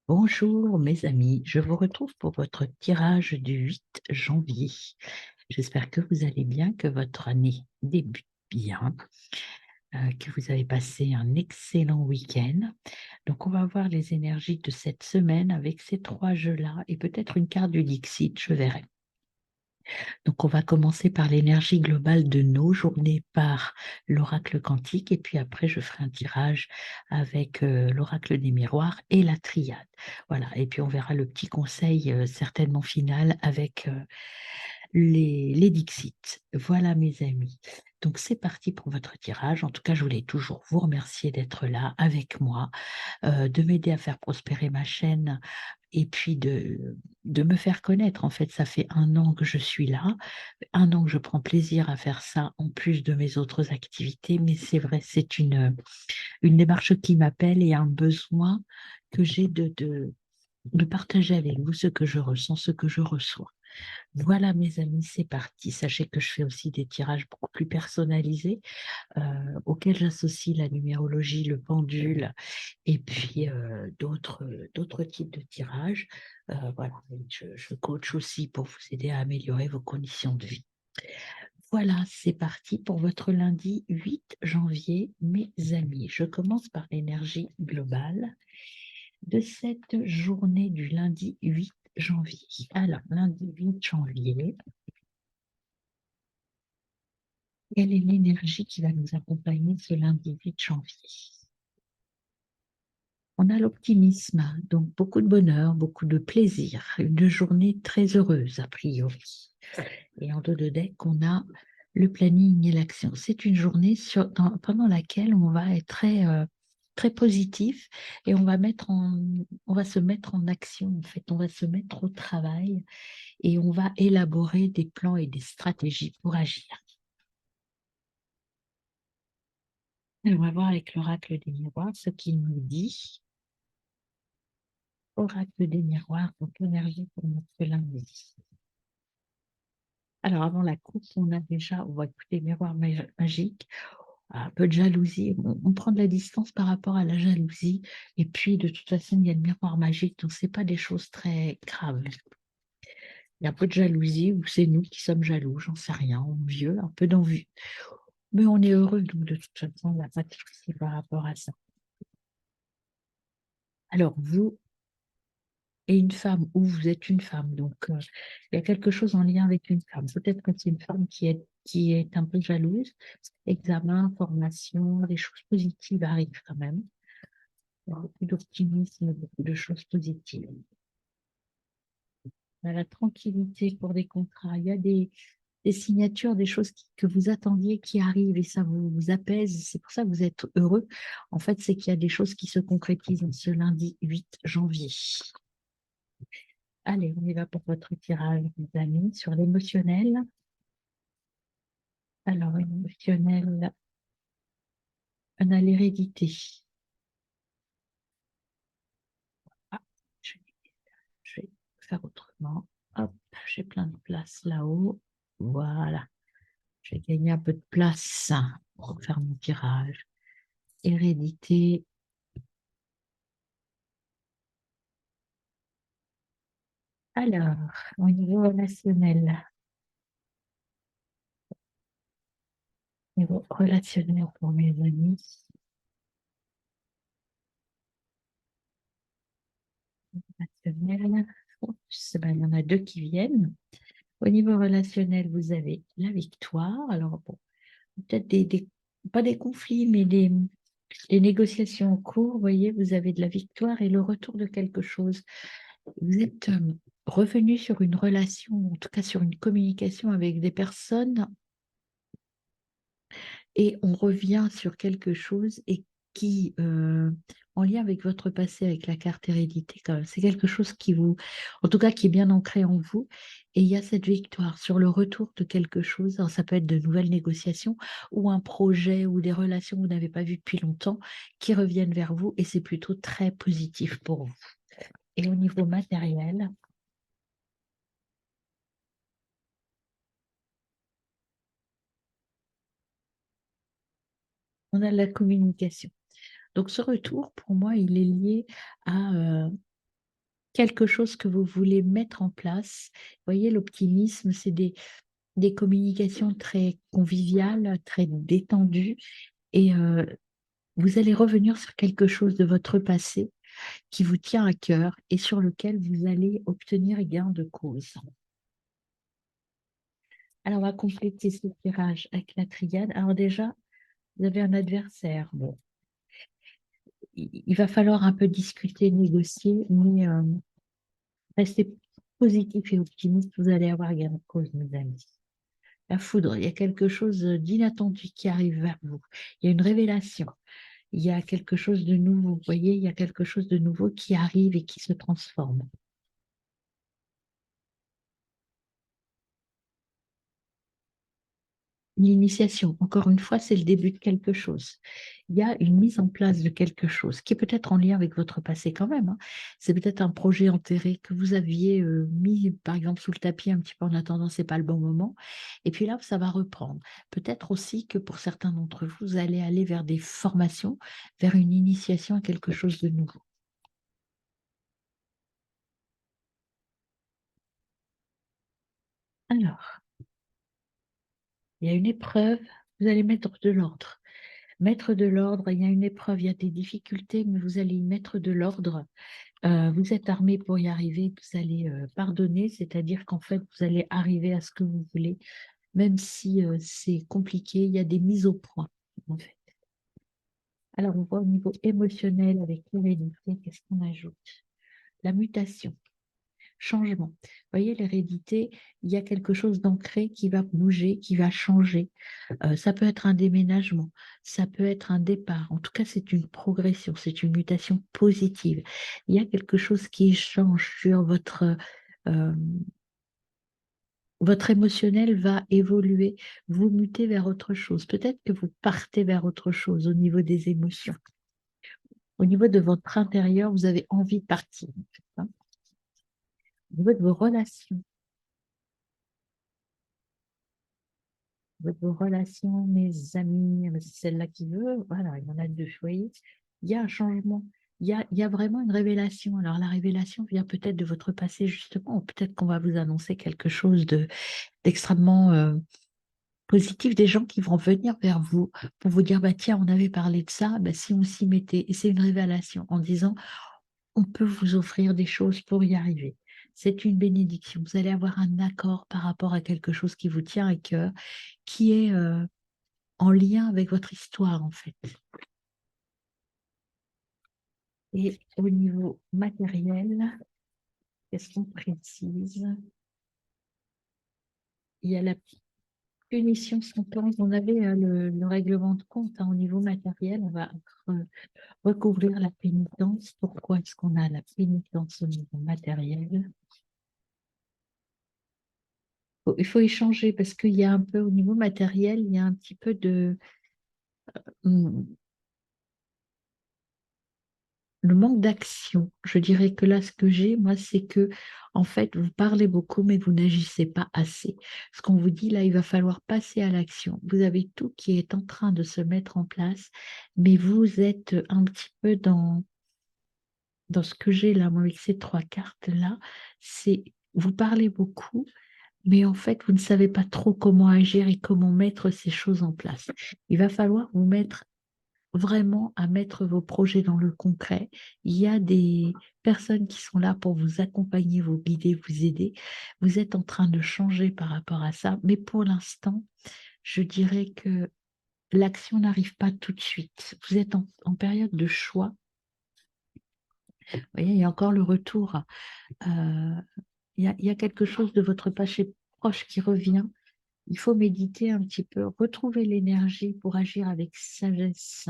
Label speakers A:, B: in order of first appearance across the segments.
A: Bonjour mes amis, je vous retrouve pour votre tirage du 8 janvier. J'espère que vous allez bien, que votre année débute bien, que vous avez passé un excellent week-end. Donc on va voir les énergies de cette semaine avec ces trois jeux-là et peut-être une carte du Dixit, je verrai. Donc, on va commencer par l'énergie globale de nos journées par l'oracle quantique et puis après, je ferai un tirage avec l'oracle des miroirs et la triade. Voilà, et puis on verra le petit conseil certainement final avec les Dixit. Voilà, mes amis. Donc, c'est parti pour votre tirage. En tout cas, je voulais toujours vous remercier d'être là avec moi, de m'aider à faire prospérer ma chaîne et puis de me faire connaître. En fait, ça fait un an que je suis là, un an que je prends plaisir à faire ça en plus de mes autres activités, mais c'est vrai, c'est une démarche qui m'appelle et un besoin que j'ai de partager avec vous ce que je ressens, ce que je reçois. Voilà, mes amis, c'est parti. Sachez que je fais aussi des tirages beaucoup plus personnalisés auxquels j'associe la numérologie, le pendule et puis d'autres types de tirages. Voilà, et je coach aussi pour vous aider à améliorer vos conditions de vie. Voilà, c'est parti pour votre lundi 8 janvier, mes amis. Je commence par l'énergie globale de cette journée du lundi 8 janvier. Alors, lundi 8 janvier, quelle est l'énergie qui va nous accompagner ce lundi 8 janvier? On a l'optimisme, donc beaucoup de bonheur, beaucoup de plaisir, une journée très heureuse a priori. Et en dos de deck, on a le planning et l'action. C'est une journée pendant laquelle on va être très positif et on va se mettre en action en fait. On va se mettre au travail et on va élaborer des plans et des stratégies pour agir. Et on va voir avec l'oracle des miroirs ce qu'il nous dit. Oracle des miroirs, donc l'énergie pour notre lundi. Alors, avant la course, on va écouter miroir magique, un peu de jalousie. On prend de la distance par rapport à la jalousie. Et puis, de toute façon, il y a le miroir magique, donc ce n'est pas des choses très graves. Il y a un peu de jalousie ou c'est nous qui sommes jaloux, j'en sais rien, envieux, un peu d'envie. Mais on est heureux, donc de toute façon, il n'y a pas de souci par rapport à ça. Alors, vous et une femme, ou vous êtes une femme, donc il y a quelque chose en lien avec une femme. Peut-être que c'est une femme qui est un peu jalouse. Examen, formation, des choses positives arrivent quand même. Il y a beaucoup d'optimisme, beaucoup de choses positives. Il y a la tranquillité pour des contrats. Il y a des signatures, des choses que vous attendiez qui arrivent et ça vous apaise. C'est pour ça que vous êtes heureux. En fait, c'est qu'il y a des choses qui se concrétisent ce lundi 8 janvier. Allez, on y va pour votre tirage, mes amis, sur l'émotionnel. Alors, émotionnel, on a l'hérédité. Ah, je, je vais faire autrement. Hop, j'ai plein de place là-haut. Voilà. Je vais gagner un peu de place pour faire mon tirage. Hérédité. Alors, au niveau relationnel. Niveau relationnel pour mes amis. Relationnel. Oups, ben, il y en a deux qui viennent. Au niveau relationnel, vous avez la victoire. Alors, bon, peut-être pas des conflits, mais des négociations en cours. Vous voyez, vous avez de la victoire et le retour de quelque chose. Vous êtes revenu sur une relation, en tout cas sur une communication avec des personnes et on revient sur quelque chose et qui, en lien avec votre passé, avec la carte hérédité, quand même, c'est quelque chose qui vous, en tout cas, qui est bien ancré en vous. Et il y a cette victoire sur le retour de quelque chose. Alors, ça peut être de nouvelles négociations ou un projet ou des relations que vous n'avez pas vues depuis longtemps qui reviennent vers vous et c'est plutôt très positif pour vous. Et au niveau matériel, on a la communication. Donc, ce retour, pour moi, il est lié à quelque chose que vous voulez mettre en place. Vous voyez, l'optimisme, c'est des communications très conviviales, très détendues. Et vous allez revenir sur quelque chose de votre passé qui vous tient à cœur et sur lequel vous allez obtenir gain de cause. Alors, on va compléter ce tirage avec la triade. Alors déjà, vous avez un adversaire. Bon, il va falloir un peu discuter, négocier, mais restez positif et optimiste, vous allez avoir gain de cause, mes amis. La foudre, il y a quelque chose d'inattendu qui arrive vers vous. Il y a une révélation. Il y a quelque chose de nouveau. Vous voyez, il y a quelque chose de nouveau qui arrive et qui se transforme. L'initiation, encore une fois, c'est le début de quelque chose. Il y a une mise en place de quelque chose qui est peut-être en lien avec votre passé quand même, hein. C'est peut-être un projet enterré que vous aviez mis, par exemple, sous le tapis un petit peu en attendant, c'est pas le bon moment. Et puis là, ça va reprendre. Peut-être aussi que pour certains d'entre vous, vous allez aller vers des formations, vers une initiation à quelque chose de nouveau. Alors, il y a une épreuve, vous allez mettre de l'ordre. Mettre de l'ordre, il y a une épreuve, il y a des difficultés, mais vous allez y mettre de l'ordre. Vous êtes armé pour y arriver, vous allez pardonner, c'est-à-dire qu'en fait, vous allez arriver à ce que vous voulez, même si c'est compliqué, il y a des mises au point, en fait. Alors, on voit au niveau émotionnel avec l'hérédité, qu'est-ce qu'on ajoute? La mutation, changement. Vous voyez, l'hérédité, il y a quelque chose d'ancré qui va bouger, qui va changer. Ça peut être un déménagement, ça peut être un départ. En tout cas, c'est une progression, c'est une mutation positive. Il y a quelque chose qui change sur euh, votre émotionnel va évoluer, vous mutez vers autre chose. Peut-être que vous partez vers autre chose au niveau des émotions. Au niveau de votre intérieur, vous avez envie de partir, en fait, hein. Au niveau de vos relations, vos relations, mes amis, c'est celle-là qui veut, voilà, il y en a deux, vous voyez. Il y a un changement, il y a vraiment une révélation. Alors la révélation vient peut-être de votre passé justement, ou peut-être qu'on va vous annoncer quelque chose d'extrêmement positif, des gens qui vont venir vers vous pour vous dire, bah tiens, on avait parlé de ça, bah, si on s'y mettait, et c'est une révélation en disant, on peut vous offrir des choses pour y arriver. C'est une bénédiction. Vous allez avoir un accord par rapport à quelque chose qui vous tient à cœur, qui est en lien avec votre histoire, en fait. Et au niveau matériel, qu'est-ce qu'on précise? Il y a la punition sentence. On avait le règlement de compte, hein, au niveau matériel. On va recouvrir la pénitence. Pourquoi est-ce qu'on a la pénitence au niveau matériel? Il faut échanger parce qu'il y a un peu au niveau matériel, il y a un petit peu de hum, le manque d'action. Je dirais que là, ce que j'ai, moi, c'est que, en fait, vous parlez beaucoup, mais vous n'agissez pas assez. Ce qu'on vous dit là, il va falloir passer à l'action. Vous avez tout qui est en train de se mettre en place, mais vous êtes un petit peu dans ce que j'ai là, moi, avec ces trois cartes-là. C'est, vous parlez beaucoup, mais en fait, vous ne savez pas trop comment agir et comment mettre ces choses en place. Il va falloir vous mettre vraiment à mettre vos projets dans le concret. Il y a des personnes qui sont là pour vous accompagner, vous guider, vous aider. Vous êtes en train de changer par rapport à ça, mais pour l'instant, je dirais que l'action n'arrive pas tout de suite. Vous êtes en période de choix. Vous voyez, il y a encore le retour. Euh, il y a quelque chose de votre passé proche qui revient. Il faut méditer un petit peu, retrouver l'énergie pour agir avec sagesse.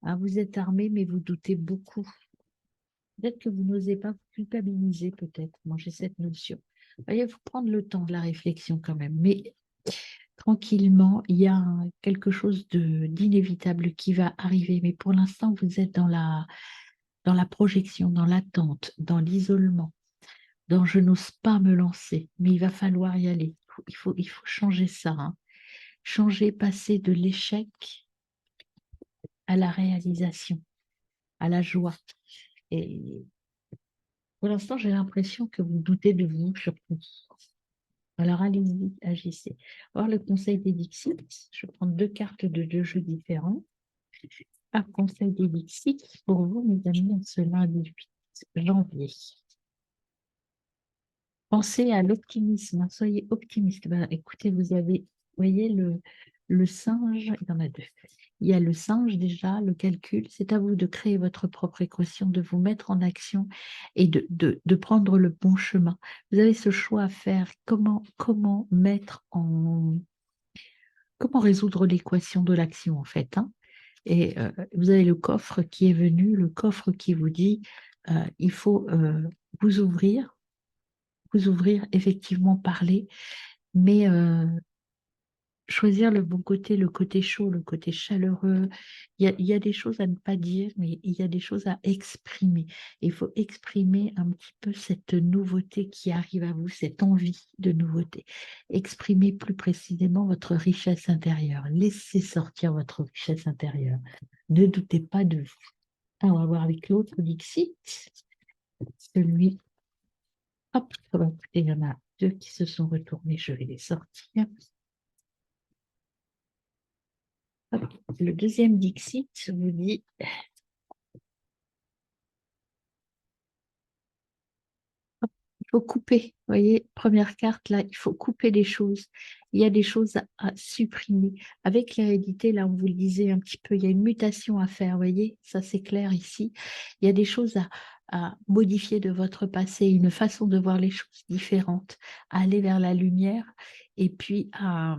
A: Ah, vous êtes armé, mais vous doutez beaucoup. Peut-être que vous n'osez pas vous culpabiliser, peut-être. Moi, j'ai cette notion. Il faut prendre le temps de la réflexion quand même. Mais tranquillement, il y a quelque chose d'inévitable qui va arriver. Mais pour l'instant, vous êtes dans la projection, dans l'attente, dans l'isolement, dans je n'ose pas me lancer. Mais il va falloir y aller. Il faut changer ça, hein. Changer, passer de l'échec à la réalisation, à la joie. Et Pour l'instant, j'ai l'impression que vous doutez de vous, surtout. Alors, allez-y, agissez. Voir le conseil des Dixit. Je prends deux cartes de deux jeux différents. Par conseil des Dixit, pour vous, mes amis, en ce lundi 8 janvier. Pensez à l'optimisme, hein, soyez optimiste. Ben, écoutez, vous avez, voyez, le singe, il y en a deux. Il y a le singe déjà, le calcul. C'est à vous de créer votre propre équation, de vous mettre en action et de prendre le bon chemin. Vous avez ce choix à faire. Comment mettre en... Comment résoudre l'équation de l'action, en fait, hein. Et vous avez le coffre qui est venu, le coffre qui vous dit, il faut vous ouvrir, effectivement parler, mais choisir le bon côté, le côté chaud, le côté chaleureux. Il y a des choses à ne pas dire, mais il y a des choses à exprimer. Il faut exprimer un petit peu cette nouveauté qui arrive à vous, cette envie de nouveauté. Exprimer plus précisément votre richesse intérieure. Laissez sortir votre richesse intérieure. Ne doutez pas de vous. Ah, on va voir avec l'autre Dixit. Celui, hop, écoutez, il y en a deux qui se sont retournés, je vais les sortir. Hop, le deuxième Dixit vous dit, il faut couper. Vous voyez, première carte, là, il faut couper les choses. Il y a des choses à supprimer. Avec l'hérédité, là, on vous le disait un petit peu, il y a une mutation à faire, vous voyez, ça c'est clair ici. Il y a des choses à modifier de votre passé, une façon de voir les choses différentes, à aller vers la lumière et puis à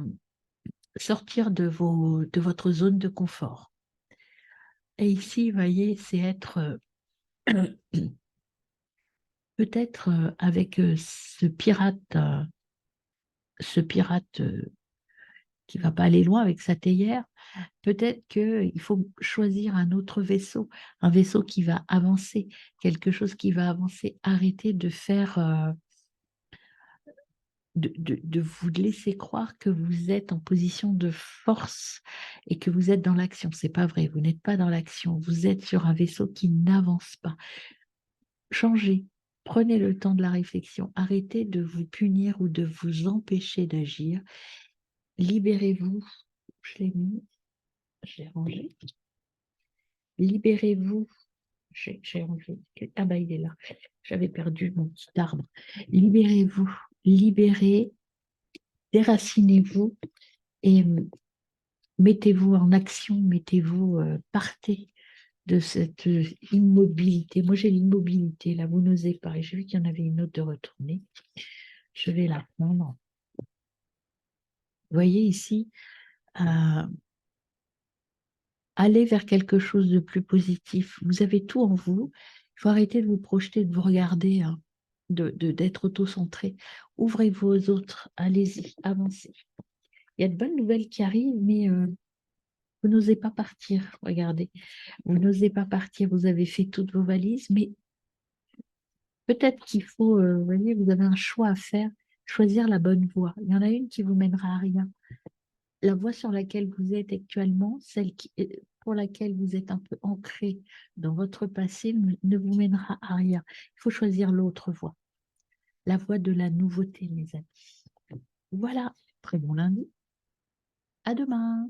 A: sortir de votre zone de confort. Et ici, vous voyez, c'est être peut-être avec ce pirate qui va pas aller loin avec sa théière, peut-être qu'il faut choisir un vaisseau qui va avancer, quelque chose qui va avancer. Arrêtez de faire, de vous laisser croire que vous êtes en position de force et que vous êtes dans l'action. C'est pas vrai, vous n'êtes pas dans l'action, vous êtes sur un vaisseau qui n'avance pas. Changez, prenez le temps de la réflexion, arrêtez de vous punir ou de vous empêcher d'agir. Libérez-vous, je l'ai mis, je l'ai rangé. Libérez-vous, j'ai enlevé. Ah bah il est là, j'avais perdu mon petit arbre. Libérez-vous, libérez, déracinez-vous et mettez-vous en action, partez de cette immobilité. Moi, j'ai l'immobilité, là, vous n'osez pas. Et j'ai vu qu'il y en avait une autre de retourner. Je vais la prendre. Vous voyez ici, euh, allez vers quelque chose de plus positif. Vous avez tout en vous. Il faut arrêter de vous projeter, de vous regarder, hein, d'être auto-centré. Ouvrez-vous aux autres. Allez-y, avancez. Il y a de bonnes nouvelles qui arrivent, mais vous n'osez pas partir. Regardez, vous n'osez pas partir. Vous avez fait toutes vos valises, mais peut-être qu'il faut, vous voyez, vous avez un choix à faire, choisir la bonne voie. Il y en a une qui vous mènera à rien. La voie sur laquelle vous êtes actuellement, pour laquelle vous êtes un peu ancré dans votre passé, ne vous mènera à rien. Il faut choisir l'autre voie, la voie de la nouveauté, mes amis. Voilà, très bon lundi. À demain.